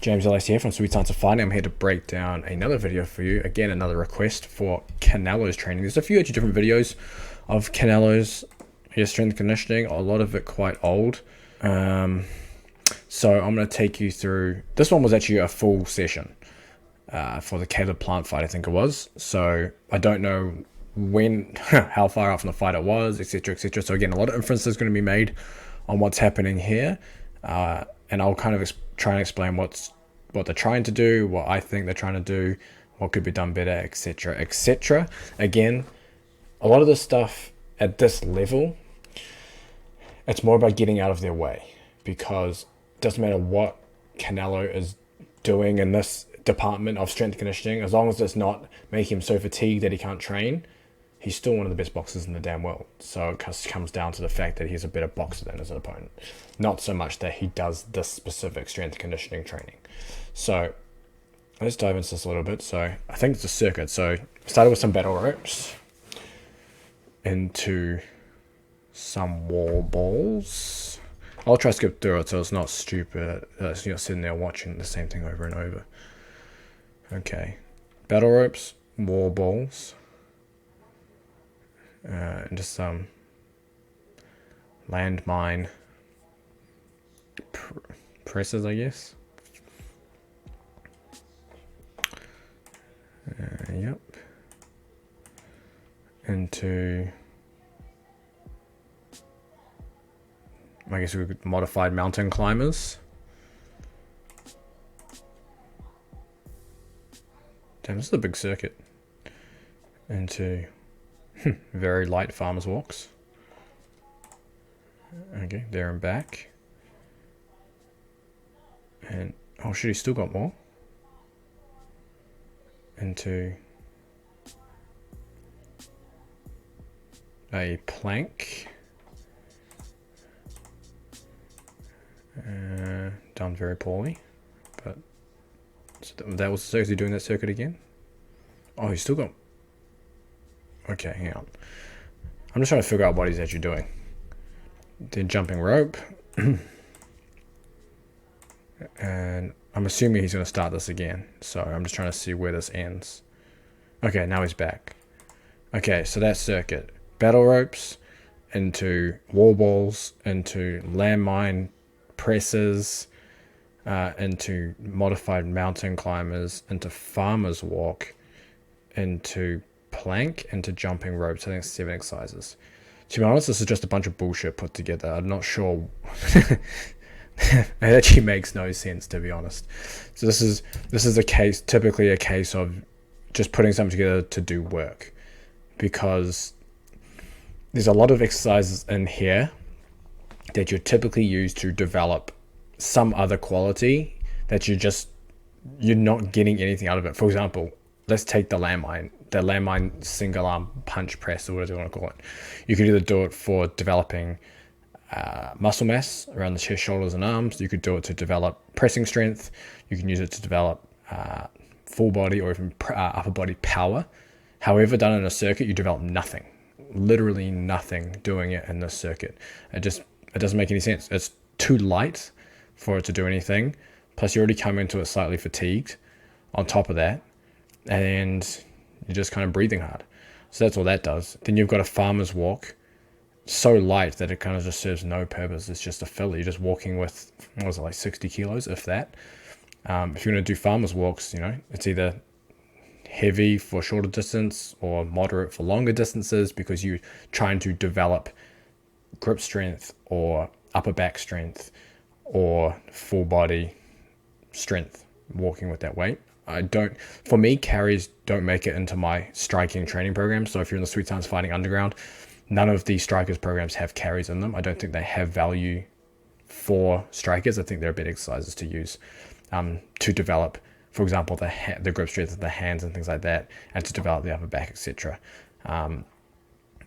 James LAC here from Sweet Science of Fighting. I'm here to break down another video for you. Again, another request for Canelo's training. There's a few actually different videos of Canelo's strength conditioning, a lot of it quite old. So I'm going to take you through, this one was actually a full session for the Caleb Plant fight, I think it was. So I don't know when, how far out from the fight it was, etc, etc. So again, a lot of inferences going to be made on what's happening here. And I'll kind of try and explain what they're trying to do, what I think they're trying to do, what could be done better, etc, etc. Again, a lot of this stuff at this level, it's more about getting out of their way, because it doesn't matter what Canelo is doing in this department of strength conditioning, as long as it's not making him so fatigued that he can't train, he's still one of the best boxers in the damn world. So it comes down to the fact that he's a better boxer than his opponent, not so much that he does this specific strength conditioning training. So let's dive into this a little bit. So I think it's a circuit. So started with some battle ropes into some wall balls. I'll try to skip through it so it's not stupid. You're sitting there watching the same thing over and over. Okay, battle ropes, wall balls, and just some landmine presses, I guess. Yep. Into, I guess we could modified mountain climbers. Damn, this is a big circuit. Into very light farmers walks. Okay, there and back. And oh shit, he's still got more. Into a plank. Done very poorly, but so that was seriously doing that circuit again. Oh, he's still got. Okay, hang on. I'm just trying to figure out what he's actually doing. Then jumping rope. And I'm assuming he's going to start this again. So I'm just trying to see where this ends. Okay, now he's back. Okay, so that circuit. Battle ropes into wall balls, into landmine presses, into modified mountain climbers, into farmer's walk, into plank, into jumping ropes. I think it's 7 exercises. To be honest, this is just a bunch of bullshit put together. I'm not sure. It actually makes no sense, to be honest. So this is a case, typically a case of just putting something together to do work, because there's a lot of exercises in here that you typically use to develop some other quality that you're not getting anything out of it. For example, let's take the landmine single arm punch press, or whatever you want to call it. You could either do it for developing muscle mass around the chest, shoulders, and arms. You could do it to develop pressing strength. You can use it to develop full body or even upper body power. However, done in a circuit, you develop nothing, literally nothing doing it in this circuit. It doesn't make any sense. It's too light for it to do anything. Plus, you already come into it slightly fatigued on top of that, and you're just kind of breathing hard. So that's all that does. Then you've got a farmer's walk, so light that it kind of just serves no purpose. It's just a filler. You're just walking with, what was it, like 60 kilos, if that. If you're going to do farmer's walks, it's either heavy for shorter distance or moderate for longer distances, because you're trying to develop grip strength or upper back strength or full body strength walking with that weight. For me, carries don't make it into my striking training program. So if you're in the Sweet Science Fighting Underground, none of the strikers programs have carries in them. I don't think they have value for strikers. I think they're better exercises to use to develop, for example, the grip strength of the hands and things like that, and to develop the upper back, etc. And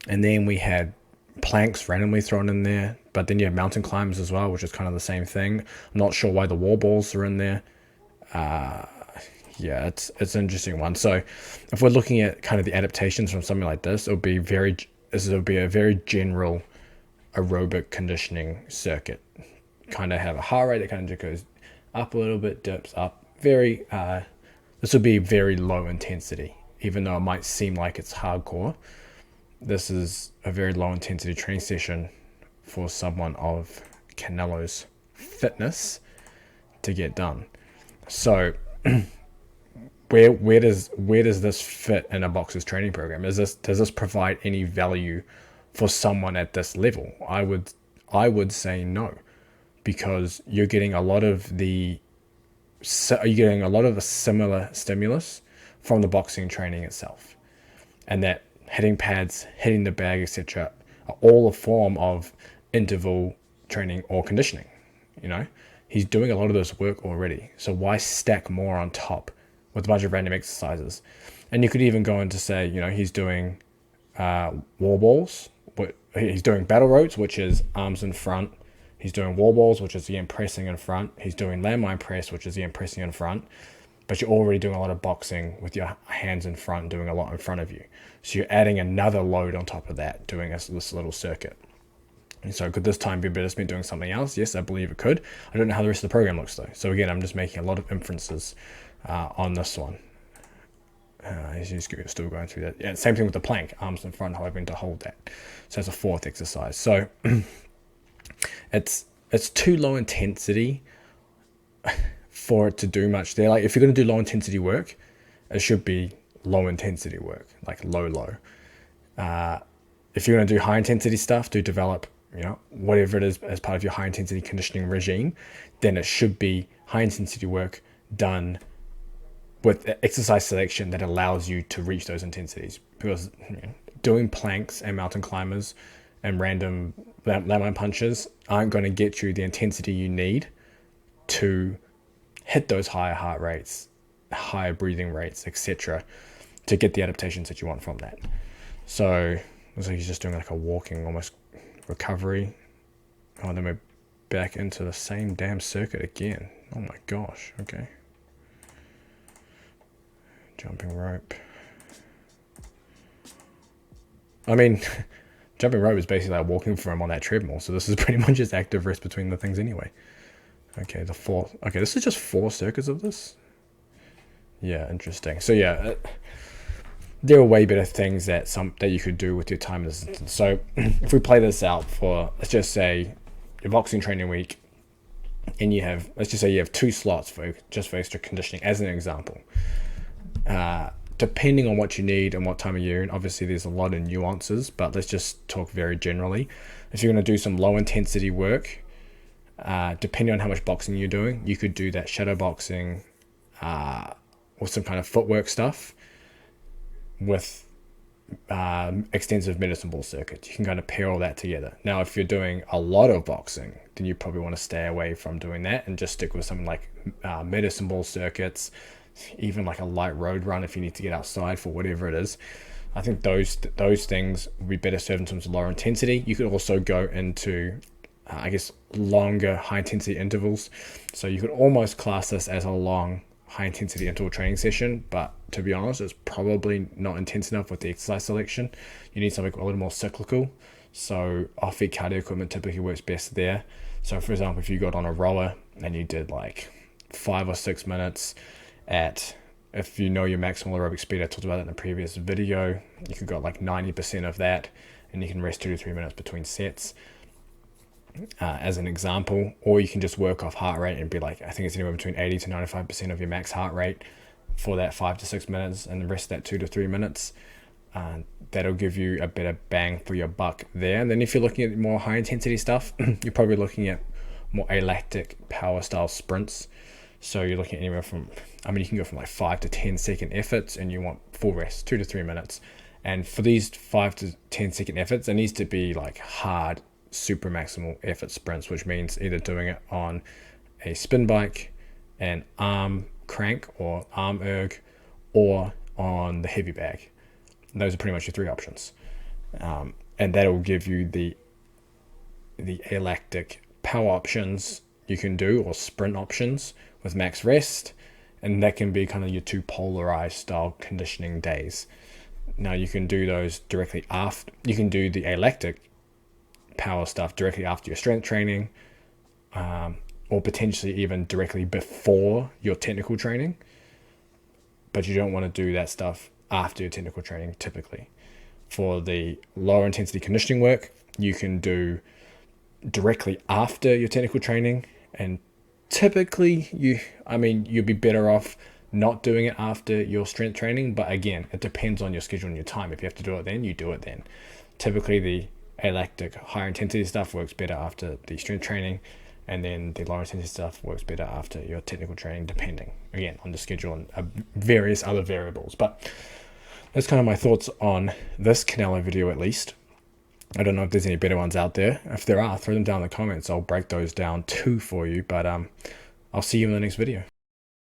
then we had planks randomly thrown in there, but then you have mountain climbers as well, which is kind of the same thing. I'm not sure why the wall balls are in there. Yeah, it's an interesting one. So if we're looking at kind of the adaptations from something like this, it'll be a very general aerobic conditioning circuit. Kind of have a heart rate that kind of goes up a little bit, dips up. Very, this would be very low intensity, even though it might seem like it's hardcore. This is a very low intensity training session for someone of Canelo's fitness to get done. So where does this fit in a boxer's training program? Does this provide any value for someone at this level? I would say no, because you're getting a lot of a similar stimulus from the boxing training itself, and that hitting pads, hitting the bag, etc., are all a form of interval training or conditioning. He's doing a lot of this work already, so why stack more on top with a bunch of random exercises? And you could even go into say, he's doing wall balls, he's doing battle ropes, which is arms in front. He's doing wall balls, which is again pressing in front. He's doing landmine press, which is again pressing in front. But you're already doing a lot of boxing with your hands in front, doing a lot in front of you. So you're adding another load on top of that, doing this little circuit. And so could this time be better spent doing something else? Yes, I believe it could. I don't know how the rest of the program looks though. So again, I'm just making a lot of inferences on this one. He's still going through that. Yeah, same thing with the plank, arms in front, hoping to hold that. So that's a fourth exercise. So it's too low intensity for it to do much there. Like if you're going to do low intensity work, it should be low intensity work, like low. If you're going to do high intensity stuff to develop, whatever it is as part of your high intensity conditioning regime, then it should be high intensity work done with exercise selection that allows you to reach those intensities. Because doing planks and mountain climbers and random landmine punches aren't going to get you the intensity you need to hit those higher heart rates, higher breathing rates, etc., to get the adaptations that you want from that. So looks like he's just doing like a walking almost recovery. Oh, then we're back into the same damn circuit again. Oh my gosh. Okay. Jumping rope. I mean, jumping rope is basically like walking for him on that treadmill. So this is pretty much just active rest between the things anyway. Okay, this is just 4 circuits of this. Yeah, interesting. So yeah, there are way better things that you could do with your time in this instance. So if we play this out for, let's just say, your boxing training week, and let's just say you have 2 slots for extra conditioning, as an example. Depending on what you need and what time of year, and obviously there's a lot of nuances, but let's just talk very generally. If you're going to do some low intensity work, depending on how much boxing you're doing, you could do that shadow boxing or some kind of footwork stuff with extensive medicine ball circuits. You can kind of pair all that together. Now, if you're doing a lot of boxing, then you probably want to stay away from doing that and just stick with something like medicine ball circuits, even like a light road run if you need to get outside for whatever it is. I think those things would be better served in terms of lower intensity. You could also go into longer high intensity intervals. So you could almost class this as a long high intensity interval training session, but to be honest, it's probably not intense enough with the exercise selection. You need something a little more cyclical. So off-beat cardio equipment typically works best there. So for example, if you got on a rower and you did like 5 or 6 minutes if you know your maximal aerobic speed, I talked about that in a previous video, you could go like 90% of that, and you can rest 2 to 3 minutes between sets. As an example, or you can just work off heart rate and be like, I think it's anywhere between 80 to 95% of your max heart rate for that 5 to 6 minutes, and the rest of that 2 to 3 minutes. That'll give you a better bang for your buck there. And then if you're looking at more high intensity stuff, you're probably looking at more alactic power style sprints. So you're looking at anywhere from, you can go from like 5 to 10 second efforts, and you want full rest, 2 to 3 minutes. And for these 5 to 10 second efforts, it needs to be like hard super maximal effort sprints, which means either doing it on a spin bike, an arm crank or arm erg, or on the heavy bag. And those are pretty much your 3 options, and that will give you the alactic power options you can do, or sprint options with max rest, and that can be kind of your 2 polarized style conditioning days. Now you can do those directly after. You can do the alactic power stuff directly after your strength training, or potentially even directly before your technical training. But you don't want to do that stuff after your technical training typically. For the lower intensity conditioning work, you can do directly after your technical training, and typically you'll be better off not doing it after your strength training, but again, it depends on your schedule and your time. If you have to do it then, you do it then. Typically the alactic higher intensity stuff works better after the strength training, and then the lower intensity stuff works better after your technical training, depending again on the schedule and various other variables. But that's kind of my thoughts on this Canelo video, at least. I don't know if there's any better ones out there. If there are, throw them down in the comments. I'll break those down too for you. But I'll see you in the next video.